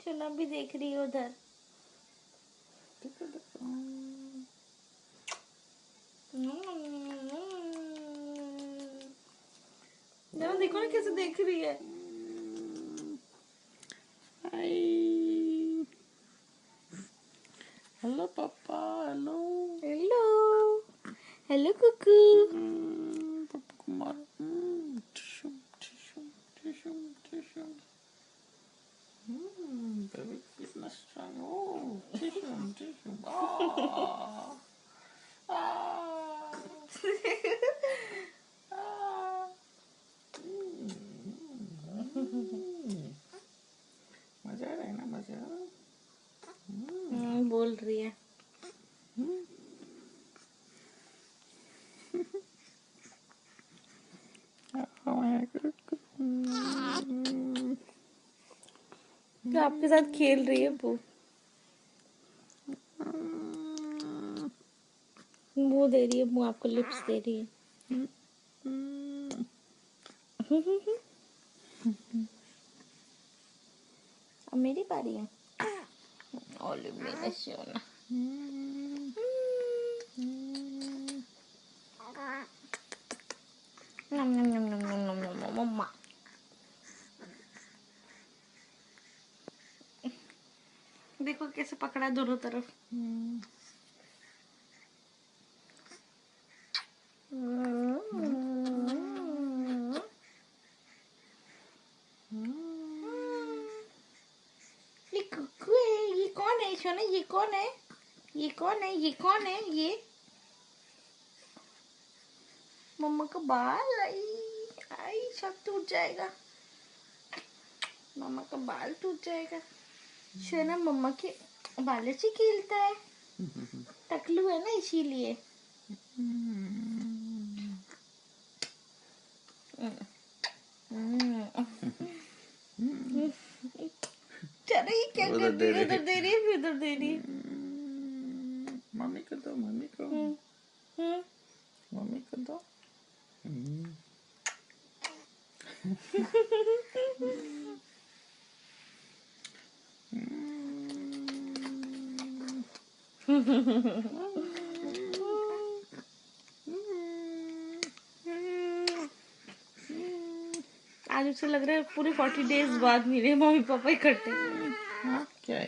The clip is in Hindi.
चुना भी देख रही है उधर। जरा देखो ना कैसे देख रही है। हेलो पापा। हेलो हेलो हेलो कुकू। पापा को मार। Tissue tissue tissue tissue. Baby कितना स्ट्रांग। Oh tissue tissue. मजा आ रहा है ना? मजा बोल रही है। तो आपके साथ खेल रही है वो। मुंह दे रही है, मुंह आपको लिप्स दे रही है। अब मेरी बारी है। ओले मेरा सोना। नम नम नम नम नम नम नम मम्मा। देखो कैसे पकड़ा दोनों तरफ। ये कुकू है। ये कौन है सोना? ये कौन है? ये कौन है? ये कौन है? ये मम्मा का बाल। आई आई सब टूट जाएगा। मम्मा का बाल टूट जाएगा। सोना मम्मा के बालों से खेलता है। टकलू है ना इसीलिए। चलो ये क्या कर रही है? उधर दे रही है फिर उधर दे रही है। मम्मी को दो। मम्मी को। मम्मी को दो। आज उसे लग रहा है पूरे 40 डेज बाद मिले मम्मी पापा इकट्ठे। हाँ क्या है?